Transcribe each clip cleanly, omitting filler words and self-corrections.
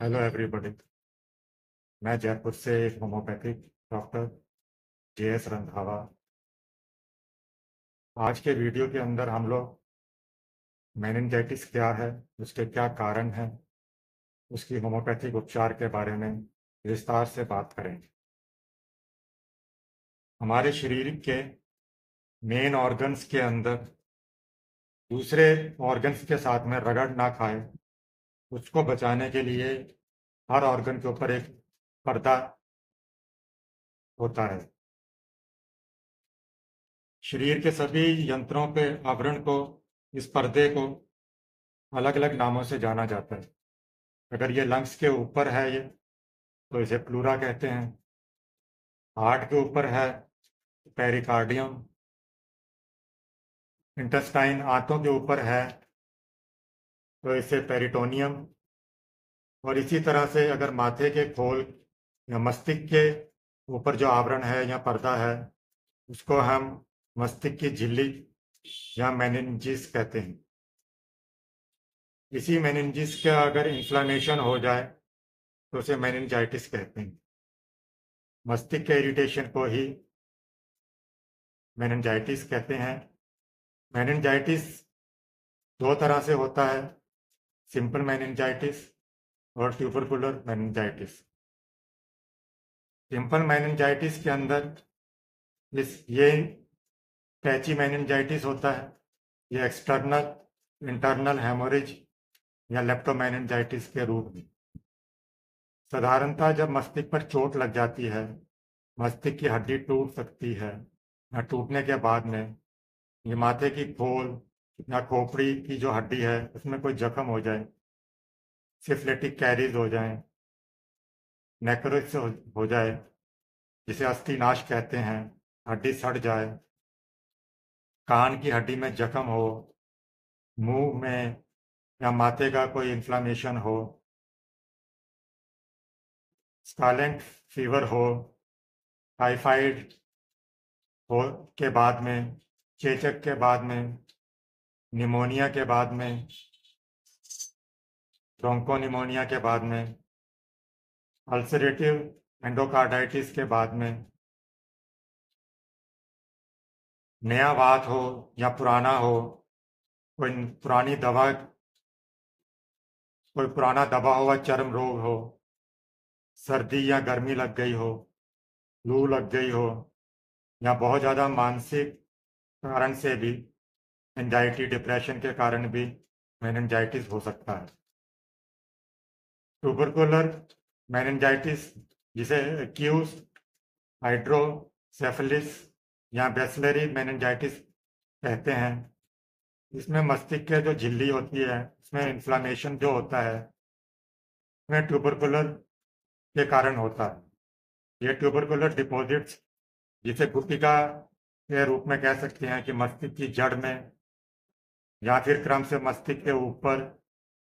Hello everybody. मैं जयपुर से एक होम्योपैथिक डॉक्टर JS रंधावा। आज के वीडियो के अंदर हम लोग मेनिंजाइटिस क्या है, उसके क्या कारण हैं, उसकी होम्योपैथिक उपचार के बारे में विस्तार से बात करेंगे। हमारे शरीर के मेन ऑर्गन्स के अंदर दूसरे ऑर्गन्स के साथ में रगड़ ना खाए, उसको बचाने के लिए हर ऑर्गन के ऊपर एक पर्दा होता है। शरीर के सभी यंत्रों पे आवरण को, इस पर्दे को अलग अलग नामों से जाना जाता है। अगर ये लंग्स के ऊपर है ये, तो इसे प्लूरा कहते हैं। हार्ट के ऊपर है पेरिकार्डियम। इंटेस्टाइन आंतों के ऊपर है तो इसे पेरिटोनियम। और इसी तरह से अगर माथे के खोल या मस्तिष्क के ऊपर जो आवरण है या पर्दा है, उसको हम मस्तिष्क की झिल्ली या मेनिंजिस कहते हैं। इसी मेनिंजिस का अगर इन्फ्लामेशन हो जाए तो उसे मेनिंजाइटिस कहते हैं। मस्तिष्क के इरिटेशन को ही मेनिंजाइटिस कहते हैं। मेनिंजाइटिस दो तरह से होता है, सिंपल मेनिंजाइटिस और ट्यूबरकुलर मेनिंजाइटिस। सिंपल मेनिंजाइटिस के अंदर ये पैची मेनिंजाइटिस होता है। ये एक्सटर्नल इंटरनल हेमोरेज या लेप्टोमेनिंजाइटिस के रूप में। साधारणतः जब मस्तिष्क पर चोट लग जाती है, मस्तिष्क की हड्डी टूट सकती है या टूटने के बाद में ये माथे की खोल या खोपड़ी की जो हड्डी है उसमें कोई जख्म हो जाए, सिफिलिटिक कैरीज हो जाए, नेक्रोसिस हो जाए, जिसे अस्थिनाश कहते हैं, हड्डी सड़ जाए, कान की हड्डी में जख्म हो, मुंह में या माथे का कोई इन्फ्लामेशन हो, स्कारलेट फीवर हो, टाइफाइड हो के बाद में, चेचक के बाद में, निमोनिया के बाद में, ब्रोंकोनिमोनिया के बाद में, अल्सरेटिव एंडोकार्डाइटिस के बाद में, नया वात हो या पुराना हो, कोई पुरानी दवा, कोई पुराना दबा हुआ चर्म रोग हो, सर्दी या गर्मी लग गई हो, लू लग गई हो, या बहुत ज़्यादा मानसिक कारण से भी, एंजाइटी डिप्रेशन के कारण भी मेनिंजाइटिस हो सकता है। ट्यूबरकुलर मेनिंजाइटिस, जिसे एक्यूज हाइड्रोसेफलिस या बैसिलरी मेनिंजाइटिस कहते हैं, इसमें मस्तिष्क के जो झिल्ली होती है उसमें इन्फ्लामेशन जो होता है उसमें ट्यूबरकुलर के कारण होता है। ये ट्यूबरकुलर डिपॉजिट्स, जिसे गुटिका के रूप में कह सकते हैं, कि मस्तिष्क की जड़ में या फिर क्रम से मस्तिष्क के ऊपर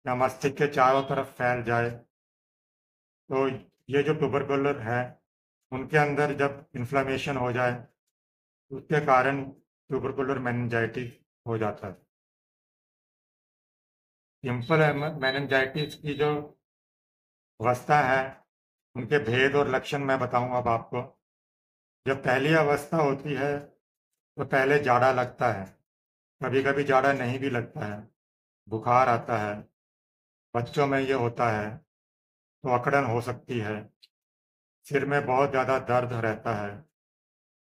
या मस्तिष्क के चारों तरफ फैल जाए, तो ये जो ट्यूबरकुलर है उनके अंदर जब इन्फ्लामेशन हो जाए उसके कारण ट्यूबरकुलर मेनिंजाइटिस हो जाता है। सिंपल मेनिंजाइटिस की जो अवस्था है, उनके भेद और लक्षण मैं बताऊंगा अब आपको। जब पहली अवस्था होती है तो पहले जाड़ा लगता है, कभी कभी जाड़ा नहीं भी लगता है, बुखार आता है, बच्चों में ये होता है, तो अकड़न हो सकती है, सिर में बहुत ज़्यादा दर्द रहता है,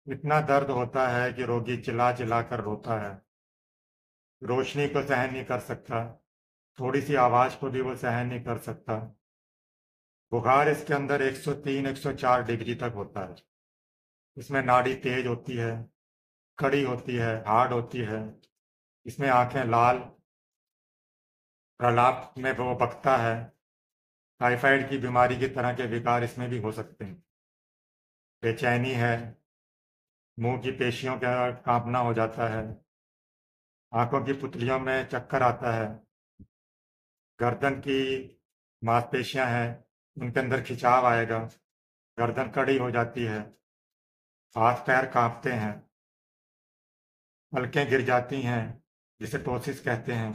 इतना दर्द होता है कि रोगी चिल्ला चिल्ला कर रोता है, रोशनी को सहन नहीं कर सकता, थोड़ी सी आवाज़ को भी वो सहन नहीं कर सकता। बुखार इसके अंदर 103-104 डिग्री तक होता है। इसमें नाड़ी तेज होती है, कड़ी होती है, हार्ड होती है, इसमें आंखें लाल, प्रलाप में वो बकता है। टाइफाइड की बीमारी की तरह के विकार इसमें भी हो सकते हैं। बेचैनी है, मुंह की पेशियों का कांपना हो जाता है, आंखों की पुतलियों में चक्कर आता है, गर्दन की मांसपेशियां हैं उनके अंदर खिंचाव आएगा, गर्दन कड़ी हो जाती है, हाथ पैर कांपते हैं, पलकें गिर जाती हैं, जिसे टोसिस कहते हैं,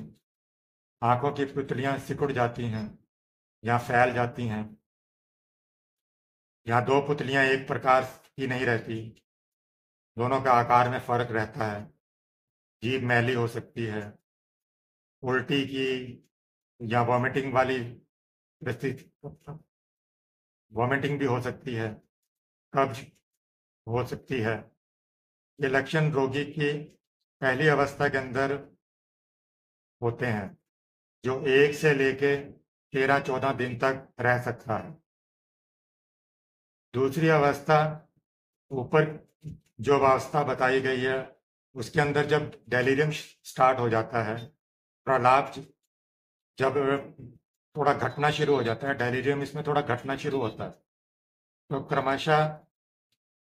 आंखों की पुतलियां सिकुड़ जाती हैं, या फैल जाती हैं। यहाँ दो पुतलियाँ एक प्रकार की नहीं रहती, दोनों का आकार में फर्क रहता है। जीभ मैली हो सकती है, उल्टी की या वॉमिटिंग वाली परिस्थिति, वॉमिटिंग भी हो सकती है, कब्ज हो सकती है। ये लक्षण रोगी की पहली अवस्था के अंदर होते हैं, जो 1 से लेके 13-14 दिन तक रह सकता है। दूसरी अवस्था, ऊपर जो अवस्था बताई गई है उसके अंदर जब डेलीरियम स्टार्ट हो जाता है, प्रलाप जब थोड़ा घटना शुरू हो जाता है, डेलीरियम इसमें थोड़ा घटना शुरू होता है, तो क्रमशः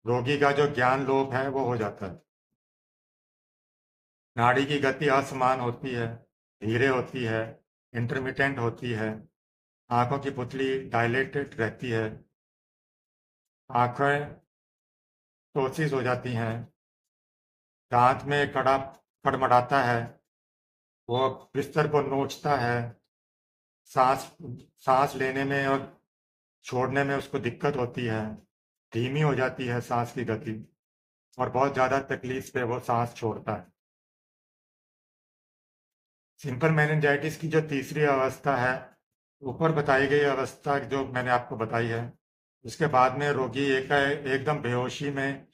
रोगी का जो ज्ञान लोप है वो हो जाता है। नाड़ी की गति असमान होती है, धीरे होती है, इंटरमिटेंट होती है, आंखों की पुतली डायलेटेड रहती है, आंखें टोसिस हो जाती हैं, दांत में कड़ा कड़मड़ाता है, वो बिस्तर को नोचता है, सांस सांस लेने में और छोड़ने में उसको दिक्कत होती है, धीमी हो जाती है सांस की गति, और बहुत ज़्यादा तकलीफ से वो सांस छोड़ता है। सिंपल मेनिंजाइटिस की जो तीसरी अवस्था है, ऊपर बताई गई अवस्था जो मैंने आपको बताई है, उसके बाद में रोगी एकदम बेहोशी में,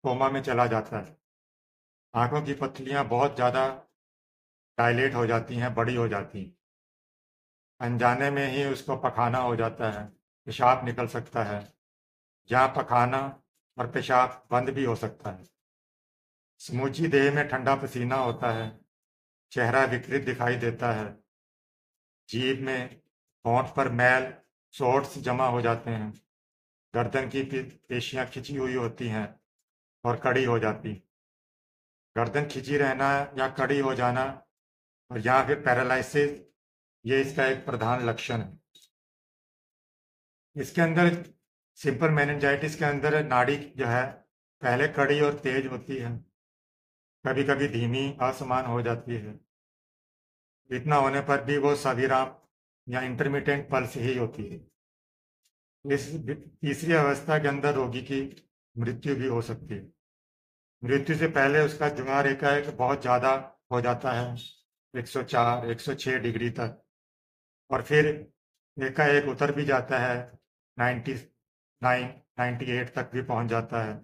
कोमा में चला जाता है। आंखों की पतलियां बहुत ज़्यादा डायलेट हो जाती हैं, बड़ी हो जाती हैं। अनजाने में ही उसको पखाना हो जाता है, पेशाब निकल सकता है, जहाँ पखाना और पेशाब बंद भी हो सकता है। समूची देह में ठंडा पसीना होता है, चेहरा विकृत दिखाई देता है, जीभ में, होंठ पर मैल, सोट्स जमा हो जाते हैं, गर्दन की पेशियां खिंची हुई होती हैं और कड़ी हो जाती। गर्दन खिंची रहना या कड़ी हो जाना और या फिर पैरालिसिस, ये इसका एक प्रधान लक्षण है। इसके अंदर, सिंपल मेनिंजाइटिस के अंदर नाड़ी जो है पहले कड़ी और तेज होती है, कभी कभी धीमी असमान हो जाती है। इतना होने पर भी वो सविराम या इंटरमिटेंट पल्स ही होती है। इस तीसरी अवस्था के अंदर रोगी की मृत्यु भी हो सकती है। मृत्यु से पहले उसका जुआर एकाएक बहुत ज़्यादा हो जाता है, 104 106 डिग्री तक, और फिर एकाएक उतर भी जाता है, 99 98 तक भी पहुंच जाता है।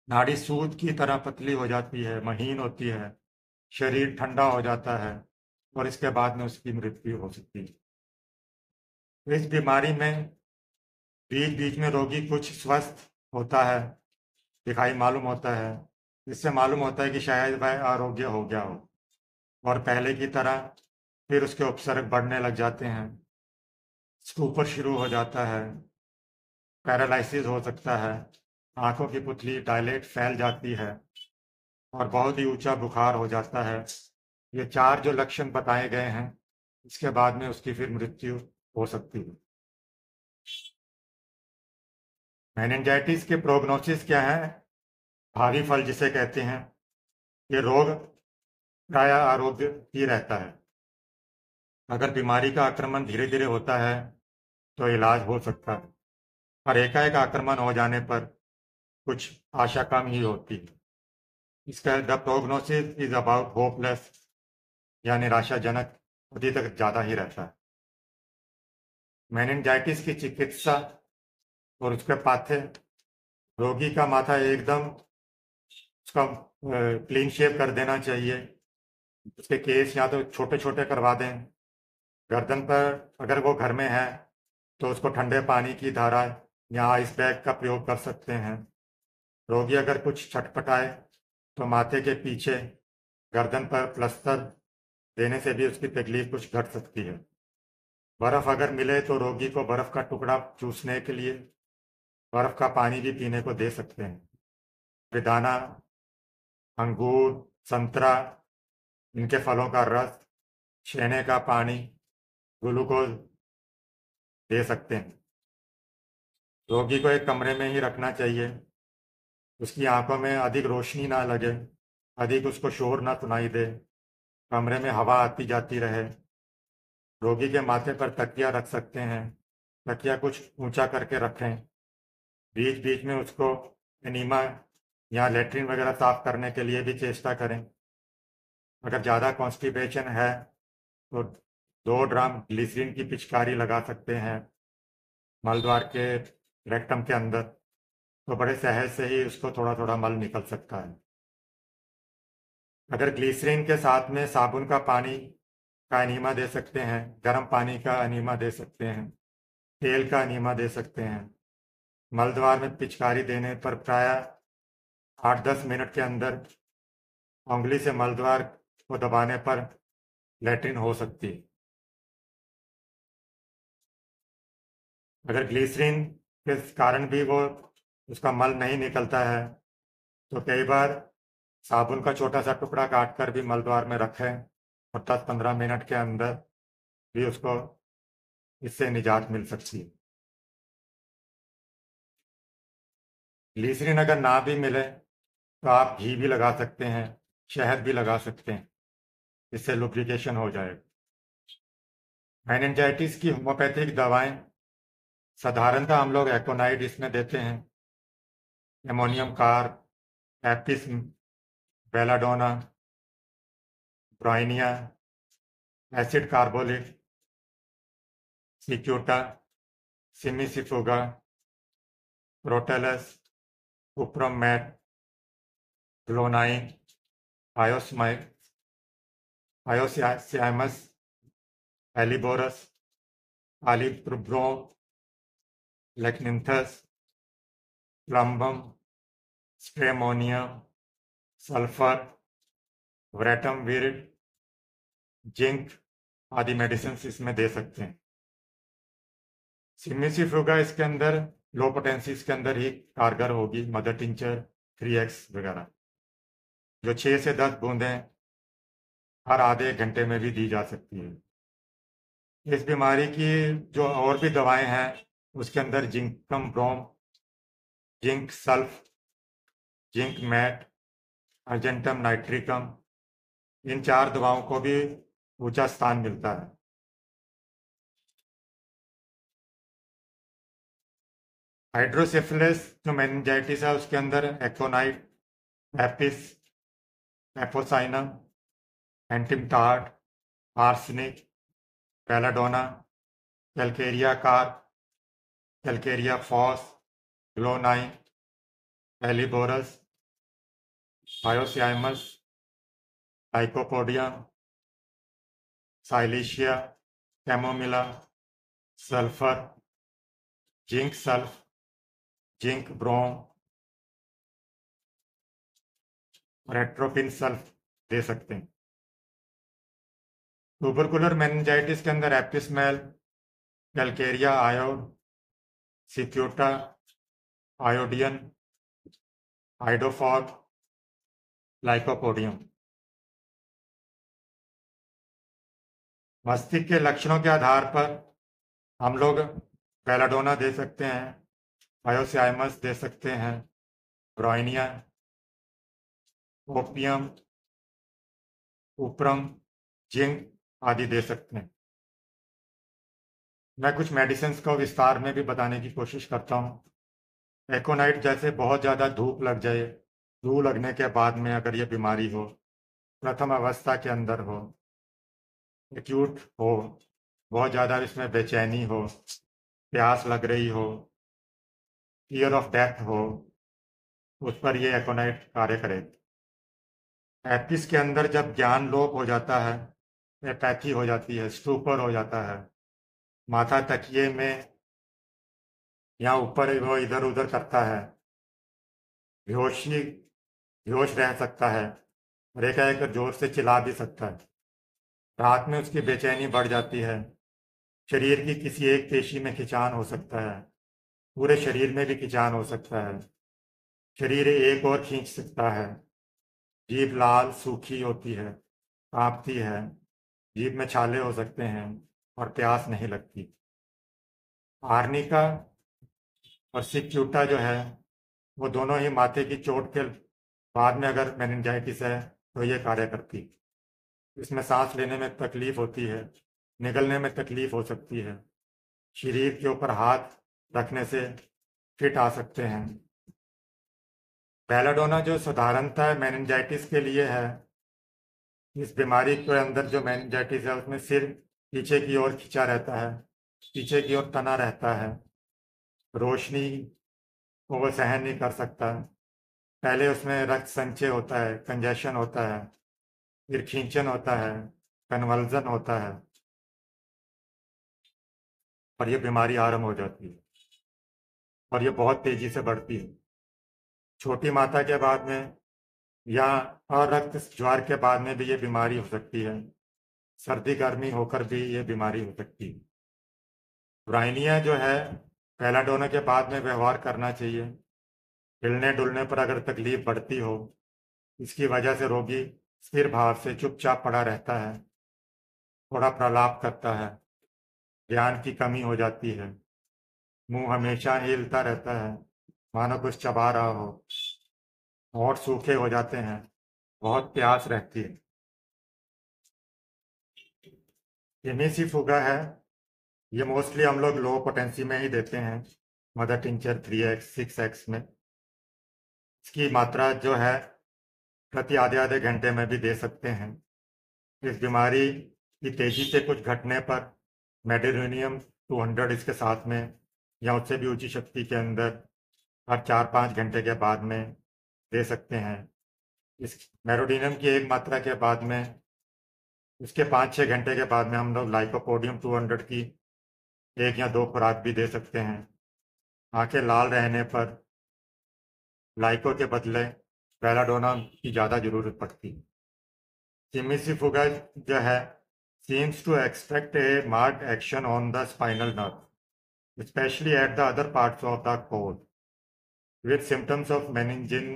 नाड़ी सूत की तरह पतली हो जाती है, महीन होती है, शरीर ठंडा हो जाता है, और इसके बाद में उसकी मृत्यु हो सकती है। इस बीमारी में बीच बीच में रोगी कुछ स्वस्थ होता है, दिखाई मालूम होता है। इससे मालूम होता है कि शायद वह आरोग्य हो गया हो, और पहले की तरह फिर उसके उपसर्ग बढ़ने लग जाते हैं, स्टूपर शुरू हो जाता है, पैरालिसिस हो सकता है, आंखों की पुतली डायलेट फैल जाती है, और बहुत ही ऊंचा बुखार हो जाता है। ये 4 जो लक्षण बताए गए हैं, इसके बाद में उसकी फिर मृत्यु हो सकती है। मेनिंजाइटिस के प्रोग्नोसिस क्या है? भावी फल जिसे कहते हैं। ये रोग प्राय आरोग्य ही रहता है। अगर बीमारी का आक्रमण धीरे धीरे होता है तो इलाज हो सकता है, और एकाएक आक्रमण हो जाने पर कुछ आशा कम ही होती है। इसका the prognosis is about hopeless, या निराशाजनक अभी तक ज़्यादा ही रहता है। मेनिंजाइटिस की चिकित्सा और उसके पाथे, रोगी का माथा एकदम उसका क्लीन शेव कर देना चाहिए। उसके केस या तो छोटे छोटे करवा दें। गर्दन पर अगर वो घर में है तो उसको ठंडे पानी की धारा या आइस बैग का प्रयोग कर सकते हैं। रोगी अगर कुछ छटपटाए तो माथे के पीछे गर्दन पर प्लस्तर देने से भी उसकी तकलीफ कुछ घट सकती है। बर्फ अगर मिले तो रोगी को बर्फ का टुकड़ा चूसने के लिए बर्फ का पानी भी पीने को दे सकते हैं। बेदाना, अंगूर, संतरा, इनके फलों का रस, छेने का पानी, ग्लूकोज दे सकते हैं। रोगी को एक कमरे में ही रखना चाहिए, उसकी आंखों में अधिक रोशनी ना लगे, अधिक उसको शोर ना सुनाई दे, कमरे में हवा आती जाती रहे, रोगी के माथे पर तकिया रख सकते हैं। तकिया कुछ ऊंचा करके रखें। बीच बीच में उसको एनीमा या लेट्रिन वगैरह साफ करने के लिए भी चेष्टा करें। अगर ज़्यादा कॉन्स्टिपेशन है तो 2 ड्राम ग्लिसरीन की पिचकारी लगा सकते हैं मलद्वार के रेक्टम के अंदर, तो बड़े सहज से ही उसको थोड़ा थोड़ा मल निकल सकता है। अगर ग्लिसरीन के साथ में साबुन का पानी का एनीमा दे सकते हैं, गर्म पानी का एनीमा दे सकते हैं, तेल का एनीमा दे सकते हैं। मलद्वार में पिचकारी देने पर प्राय 8-10 मिनट के अंदर उंगली से मलद्वार को दबाने पर लैट्रिन हो सकती है। अगर ग्लिसरीन के कारण भी वो उसका मल नहीं निकलता है तो कई बार साबुन का छोटा सा टुकड़ा काट कर भी मलद्वार में रखें और 10-15 मिनट के अंदर भी उसको इससे निजात मिल सकती है। ग्लिसरीन अगर ना भी मिले तो आप घी भी लगा सकते हैं, शहद भी लगा सकते हैं, इससे लुब्रिकेशन हो जाएगा। मेनिंजाइटिस की होम्योपैथिक दवाएं साधारणतः हम लोग एकोनाइड इसमें देते हैं, ammonium carb, apis, belladonna, bryonia, acid carbolic, cicuta, cimicifuga, प्रोटेलस, कुप्रमैट, ग्लोनाइन, आयोसियामस, एलिबोरस, आलिब्रो, lachnanthes, plumbum, stramonium, sulphur, veratrum viride, zinc आदि मेडिसिन इसमें दे सकते हैं। सिमिसिफ्लुगा इसके अंदर लो पोटेंसीज के अंदर ही कारगर होगी, मदर टिंचर 3x वगैरह, जो 6 से 10 बूंदें हर आधे घंटे में भी दी जा सकती है। इस बीमारी की जो और भी दवाएं हैं उसके अंदर zincum brom, zinc sulph, zinc met, argentum nitricum, इन 4 दवाओं को भी ऊंचा स्थान मिलता है। हाइड्रोसेफेलस जो मेनिंजाइटिस है उसके अंदर aconite, apis, apocynum, antim tart, arsenic, belladonna, calcarea carb, calcarea phos, glonoine, helleborus, hyoscyamus, lycopodium, silicea, chamomilla, sulphur, zinc sulph, zinc brom और एट्रोपिन सल्फ दे सकते हैं। ट्यूबरकुलर मेनिंजाइटिस के अंदर एपिसमेल, कैलकेरिया आयोड, सिक्यूटा, आयोडियन, हाइडोफॉग, लाइकोपोडियम। मस्तिष्क के लक्षणों के आधार पर हम लोग बेलाडोना दे सकते हैं, आयोसियामस दे सकते हैं, ब्राइनिया, ओपियम, कुप्रम, जिंक आदि दे सकते हैं। मैं कुछ मेडिसिन को विस्तार में भी बताने की कोशिश करता हूँ। एकोनाइट जैसे बहुत ज़्यादा धूप लग जाए, लू लगने के बाद में अगर ये बीमारी हो, प्रथम अवस्था के अंदर हो, एक्यूट हो, बहुत ज़्यादा इसमें बेचैनी हो, प्यास लग रही हो, फियर ऑफ डेथ हो, उस पर ये एकोनाइट कार्य करेगा। एपिस के अंदर जब ज्ञान लोप हो जाता है, एपैथी हो जाती है, स्टूपर हो जाता है, माथा तकिए में या ऊपर वो इधर उधर करता है, बेहोश रह सकता है और एकाएक जोर से चिल्ला भी सकता है। रात में उसकी बेचैनी बढ़ जाती है, शरीर की किसी एक पेशी में खिंचान हो सकता है, पूरे शरीर में भी खिंचान हो सकता है, शरीर एक और खींच सकता है, जीभ लाल सूखी होती है, कांपती है, जीभ में छाले हो सकते हैं और प्यास नहीं लगती। आर्निका और सिक्यूटा जो है वो दोनों ही माथे की चोट के बाद में अगर मेनिंजाइटिस है तो ये कार्य करती। इसमें सांस लेने में तकलीफ होती है, निगलने में तकलीफ हो सकती है, शरीर के ऊपर हाथ रखने से फिट आ सकते हैं। बेलाडोना जो साधारणतः मेनिंजाइटिस के लिए है, इस बीमारी के अंदर जो मेनिंजाइटिस है उसमें सिर पीछे की ओर खिंचा रहता है, पीछे की ओर तना रहता है, रोशनी को वो सहन नहीं कर सकता। पहले उसमें रक्त संचय होता है, कंजेशन होता है, फिर खींचन होता है, कन्वल्जन होता है, और ये बीमारी आरंभ हो जाती है और ये बहुत तेजी से बढ़ती है। छोटी माता के बाद में या अरक्त ज्वार के बाद में भी ये बीमारी हो सकती है। सर्दी गर्मी होकर भी ये बीमारी हो सकती है। ब्राइनिया जो है, बेलाडोना के बाद में व्यवहार करना चाहिए। हिलने डुलने पर अगर तकलीफ बढ़ती हो, इसकी वजह से रोगी स्थिर भाव से चुपचाप पड़ा रहता है, थोड़ा प्रलाप करता है, ध्यान की कमी हो जाती है, मुंह हमेशा हिलता रहता है, मानो कुछ चबा रहा हो, होंठ सूखे हो जाते हैं, बहुत प्यास रहती है। इमिसी फुगा है, ये मोस्टली हम लोग लो पोटेंसी में ही देते हैं, मदर टिंचर 3x 6x में। इसकी मात्रा जो है प्रति आधे आधे घंटे में भी दे सकते हैं। इस बीमारी की तेजी से कुछ घटने पर मेडिरोनियम 200 इसके साथ में या उससे भी ऊंची शक्ति के अंदर हर 4-5 घंटे के बाद में दे सकते हैं। इस मेरोडिनियम की एक मात्रा के बाद में उसके 5-6 घंटे के बाद में हम लोग लाइकोपोडियम 200 की 1 या 2 खुराक भी दे सकते हैं। आंखें लाल रहने पर लाइको के बदले बेलाडोना की ज़्यादा ज़रूरत पड़ती है। सिमिसिफुगा जो है seems to expect a marked action on the spinal nerve, especially at the other parts of the core, with symptoms of meningin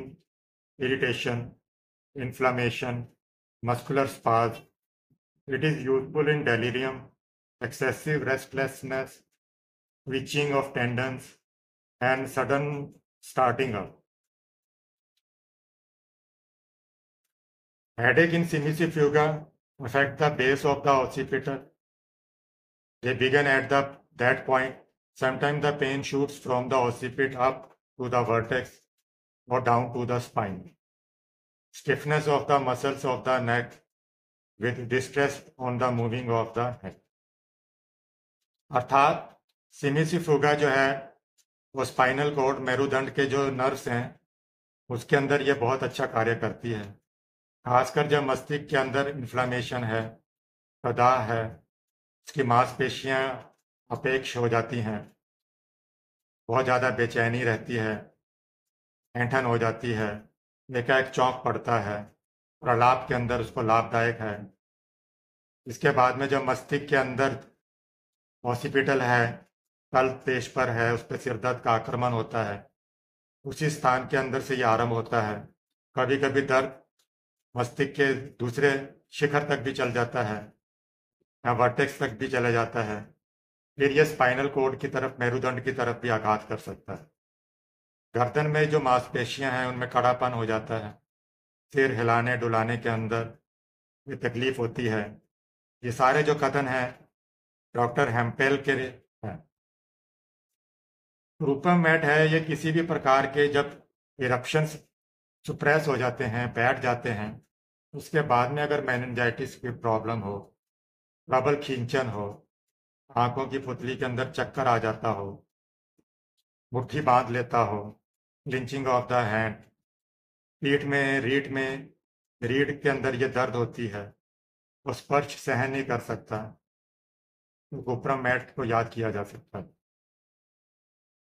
irritation, inflammation, muscular spasm. It is useful in delirium, excessive restlessness, twitching of tendons, and sudden starting up. Headache in simicifuga affect the base of the occipital. They begin at that point. Sometimes the pain shoots from the occiput up to the vertex or down to the spine. Stiffness of the muscles of the neck with distress on the moving of the head. अर्थात Cimicifuga जो है वो spinal cord मेरुदंड के जो nerves हैं उसके अंदर ये बहुत अच्छा कार्य करती है। खासकर जब मस्तिष्क के अंदर इन्फ्लामेशन है, प्रदाह है, उसकी मांसपेशियां अपेक्ष हो जाती हैं, बहुत ज़्यादा बेचैनी रहती है, ऐंठन हो जाती है, एकाएक चौंक पड़ता है, प्रलाप के अंदर उसको लाभदायक है। इसके बाद में जब मस्तिष्क के अंदर ऑसिपिटल है, कल्प पेश पर है, उस पर सिरदर्द का आक्रमण होता है, उसी स्थान के अंदर से ये आरंभ होता है। कभी कभी दर्द मस्तिष्क के दूसरे शिखर तक भी चल जाता है या वर्टेक्स तक भी चला जाता है। फिर यह स्पाइनल कॉर्ड की तरफ, मेरुदंड की तरफ भी आघात कर सकता है। गर्दन में जो मांसपेशियां हैं उनमें कड़ापन हो जाता है, सिर हिलाने डुलाने के अंदर ये तकलीफ होती है। ये सारे जो कथन हैं डॉक्टर हेम्पेल के हैं। रूपम मैट है, ये किसी भी प्रकार के जब इरप्शंस सुप्रेस हो जाते हैं, बैठ जाते हैं, उसके बाद में अगर मेनिंजाइटिस की प्रॉब्लम हो, प्रबल खींचन हो, आंखों की पुतली के अंदर चक्कर आ जाता हो, मुट्ठी बांध लेता हो, क्लिंचिंग ऑफ द हैंड, पीठ में रीढ़ के अंदर ये दर्द होती है, वो स्पर्श सहन नहीं कर सकता, तो गुप्रम मैट को याद किया जा सकता है।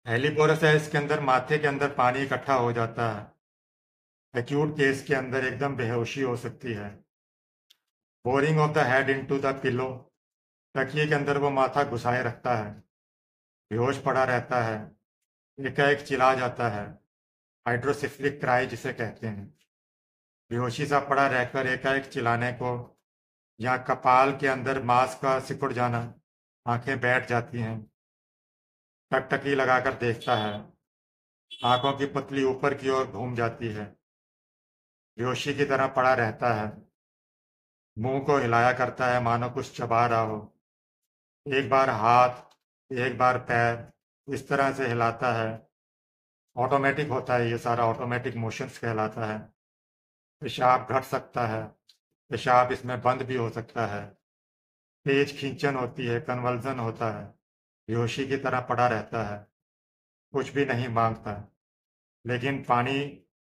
हेलीपोरस है, इसके अंदर माथे के अंदर पानी इकट्ठा हो जाता है। एक्यूट केस के अंदर एकदम बेहोशी हो सकती है। Borrowing of the head into the pillow, तकिए के अंदर वो माथा घुसाए रखता है, बेहोश पड़ा रहता है, एकाएक चिल्ला जाता है, हाइड्रोसिफलिक क्राई जिसे कहते हैं। बेहोशी सा पड़ा रहकर एकाएक चिल्लाने को, या कपाल के अंदर मांस का सिकुड़ जाना, आंखें बैठ जाती हैं, टकटकी लगाकर देखता है, आंखों की पतली ऊपर की ओर घूम जाती है, बेहोशी की तरह पड़ा रहता है, मुंह को हिलाया करता है मानो कुछ चबा रहा हो, एक बार हाथ, एक बार पैर, इस तरह से हिलाता है। ऑटोमेटिक होता है, ये सारा ऑटोमेटिक मोशंस कहलाता है। पेशाब घट सकता है, पेशाब इसमें बंद भी हो सकता है। तेज खींचन होती है, कन्वल्जन होता है, बेहोशी की तरह पड़ा रहता है, कुछ भी नहीं मांगता, लेकिन पानी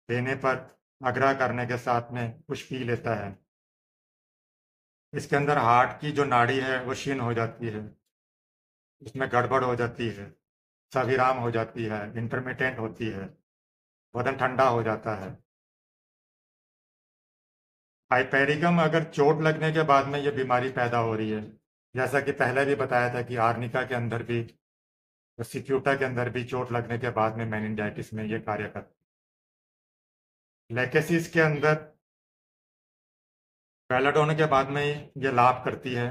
देने पर आग्रह करने के साथ में कुछ पी लेता है। इसके अंदर हार्ट की जो नाड़ी है वो क्षीण हो जाती है, उसमें गड़बड़ हो जाती है, सविराम हो जाती है, इंटरमिटेंट होती है, बदन ठंडा हो जाता है। हाइपेरिकम अगर चोट लगने के बाद में ये बीमारी पैदा हो रही है, जैसा कि पहले भी बताया था कि आर्निका के अंदर भी, सिक्यूटा के अंदर भी चोट लगने के बाद में मेनिंजाइटिस में ये कार्य करता है। लेकेसिस के अंदर बेलाडोना के बाद में ये लाभ करती है।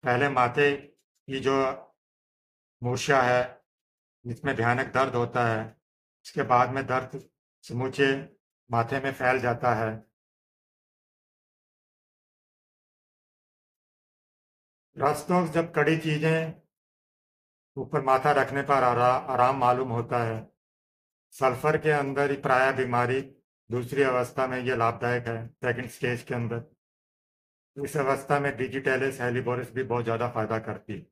पहले माथे की जो मूर्छा है, जिसमें भयानक दर्द होता है, इसके बाद में दर्द समूचे माथे में फैल जाता है। रास्तों जब कड़ी चीजें ऊपर माथा रखने पर आराम मालूम होता है। सल्फर के अंदर ही प्राय बीमारी दूसरी अवस्था में ये लाभदायक है, सेकंड स्टेज के अंदर। इस अवस्था में डिजिटेलिस हेलिबोरिस भी बहुत ज़्यादा फायदा करती है।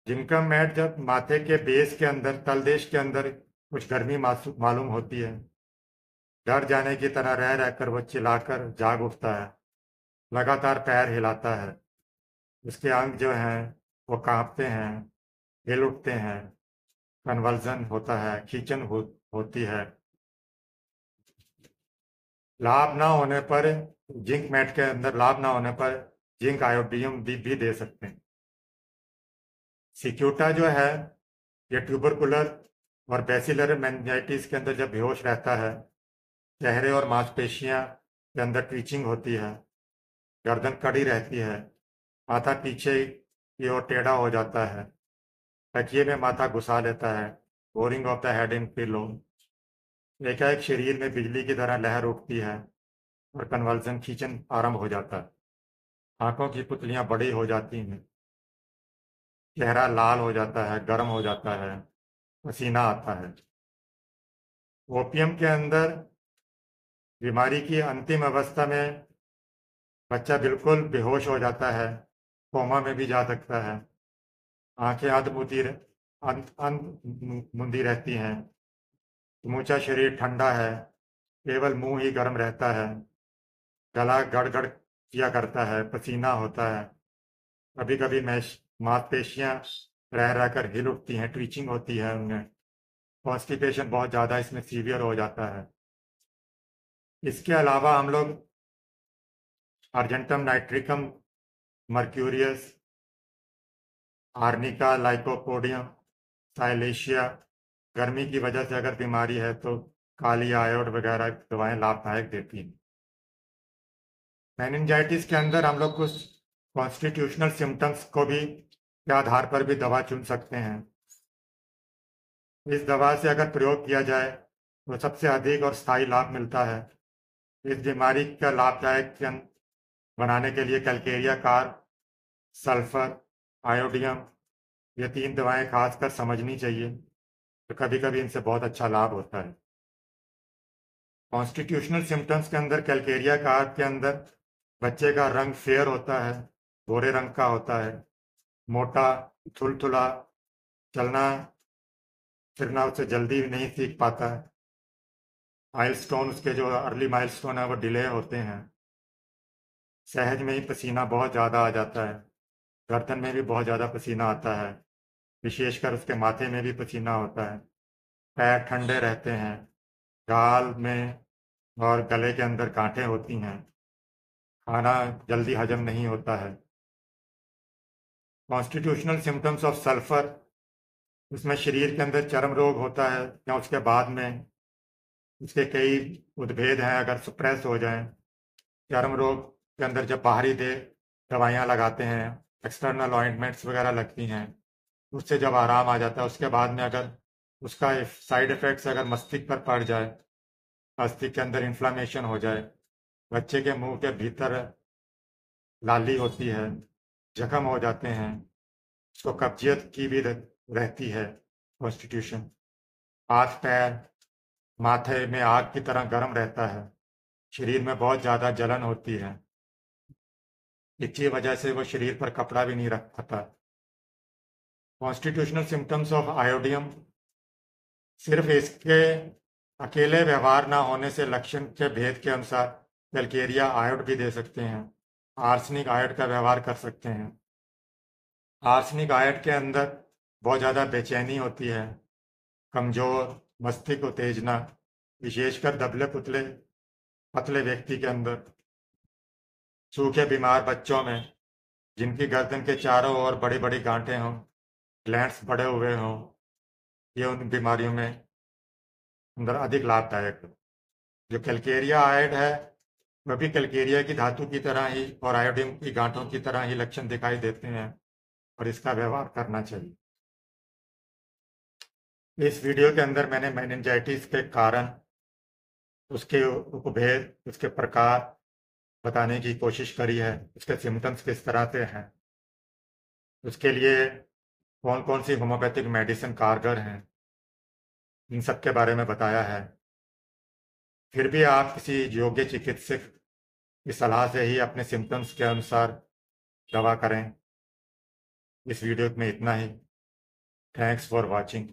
जिंकम मैट जब माथे के बेस के अंदर, तलदेश के अंदर कुछ गर्मी मालूम होती है, डर जाने की तरह रह रहकर वो चिल्लाकर जाग उठता है, लगातार पैर हिलाता है, उसके अंग जो हैं वो कांपते हैं, हिल उठते हैं, कन्वल्जन होता है, खींचन होती है। लाभ ना होने पर, जिंक मैट के अंदर लाभ ना होने पर जिंक आयोडीन भी दे सकते हैं। सिक्यूटा जो है ये ट्यूबरकुलर और बैसिलर मेनिंजाइटिस के अंदर जब बेहोश रहता है, चेहरे और मांसपेशियां के अंदर ट्वीचिंग होती है, गर्दन कड़ी रहती है, माथा पीछे की ओर टेढ़ा हो जाता है, तकिए में माथा घुसा लेता है, borrowing of the head in pillow, एकाएक शरीर में बिजली की तरह लहर उठती है और कन्वल्जन खींचन आरंभ हो जाता है। आंखों की पुतलियां बड़ी हो जाती हैं, चेहरा लाल हो जाता है, गर्म हो जाता है, पसीना आता है। ओपियम के अंदर बीमारी की अंतिम अवस्था में बच्चा बिल्कुल बेहोश हो जाता है, कोमा में भी जा सकता है, आंखें अंध मुंदी रहती हैं, समूचा शरीर ठंडा है, केवल मुंह ही गर्म रहता है, गला गड़गड़ किया करता है, पसीना होता है, कभी कभी मांसपेशियां रह रहकर हिल उठती हैं, ट्वीचिंग होती है उनमें, कॉन्स्टिपेशन बहुत ज़्यादा इसमें सीवियर हो जाता है। इसके अलावा हम लोग argentum nitricum mercurius, arnica, lycopodium, silicea, गर्मी की वजह से अगर बीमारी है तो काली आयोड वगैरह दवाएं लाभदायक देती हैं। मेनिंजाइटिस के अंदर हम लोग कुछ कॉन्स्टिट्यूशनल सिम्टम्स को भी के आधार पर भी दवा चुन सकते हैं। इस दवा से अगर प्रयोग किया जाए तो सबसे अधिक और स्थायी लाभ मिलता है। इस बीमारी का लाभदायक बनाने के लिए कैलकेरिया कार, सल्फर, आयोडियम, ये तीन दवाएं खासकर समझनी चाहिए, तो कभी कभी इनसे बहुत अच्छा लाभ होता है। कॉन्स्टिट्यूशनल सिम्टम्स के अंदर कैलकेरिया कार के अंदर बच्चे का रंग फेयर होता है, भूरे रंग का होता है, मोटा, थुलथुला, चलना फिरना उससे जल्दी नहीं सीख पाता है, माइलस्टोन, उसके जो अर्ली माइलस्टोन है वो डिले होते हैं, सहज में ही पसीना बहुत ज़्यादा आ जाता है, गर्दन में भी बहुत ज़्यादा पसीना आता है, विशेषकर उसके माथे में भी पसीना होता है, पैर ठंडे रहते हैं, गाल में और गले के अंदर गांठें होती हैं, खाना जल्दी हजम नहीं होता है। कॉन्स्टिट्यूशनल सिम्टम्स ऑफ सल्फर, उसमें शरीर के अंदर चर्म रोग होता है या उसके बाद में उसके कई उद्भेद हैं, अगर सुप्रेस हो जाएं, चर्म रोग के अंदर जब बाहरी दे दवाइयाँ लगाते हैं, एक्सटर्नल ऑइंटमेंट्स वगैरह लगती हैं, उससे जब आराम आ जाता है, उसके बाद में अगर उसका साइड इफेक्ट्स अगर मस्तिष्क पर पड़ जाए, मस्तिष्क के अंदर इन्फ्लामेशन हो जाए, बच्चे के मुंह के भीतर लाली होती है, जख्म हो जाते हैं, उसको कब्जियत की भी रहती है कॉन्स्टिट्यूशन। हाथ पैर माथे में आग की तरह गर्म रहता है, शरीर में बहुत ज़्यादा जलन होती है, इसी वजह से वो शरीर पर कपड़ा भी नहीं रख पाता। कॉन्स्टिट्यूशनल सिम्टम्स ऑफ आयोडियम, सिर्फ इसके अकेले व्यवहार ना होने से लक्षण के भेद के अनुसार कैलकेरिया आयोड भी दे सकते हैं, आर्सेनिक आयोड का व्यवहार कर सकते हैं। आर्सेनिक आयोड के अंदर बहुत ज़्यादा बेचैनी होती है, कमजोर, मस्तिष्क उत्तेजना, विशेषकर दबले पुतले पतले व्यक्ति के अंदर, सूखे बीमार बच्चों में जिनकी गर्दन के चारों ओर बड़ी बड़ी गांठें हों, ग्लैंड्स बड़े हुए हों, ये उन बीमारियों में अंदर अधिक लाभदायक है। जो कैलकेरिया आयोड है वह भी कैलकेरिया की धातु की तरह ही और आयोडीन की गांठों की तरह ही लक्षण दिखाई देते हैं और इसका व्यवहार करना चाहिए। इस वीडियो के अंदर मैंने मेनिंजाइटिस के कारण, उसके उपभेद, उसके प्रकार बताने की कोशिश करी है, उसके सिम्टम्स किस तरह से हैं, उसके लिए कौन कौन सी होम्योपैथिक मेडिसिन कारगर हैं, इन सब के बारे में बताया है। फिर भी आप किसी योग्य चिकित्सक की सलाह से ही अपने सिम्टम्स के अनुसार दवा करें। इस वीडियो में इतना ही। Thanks for watching.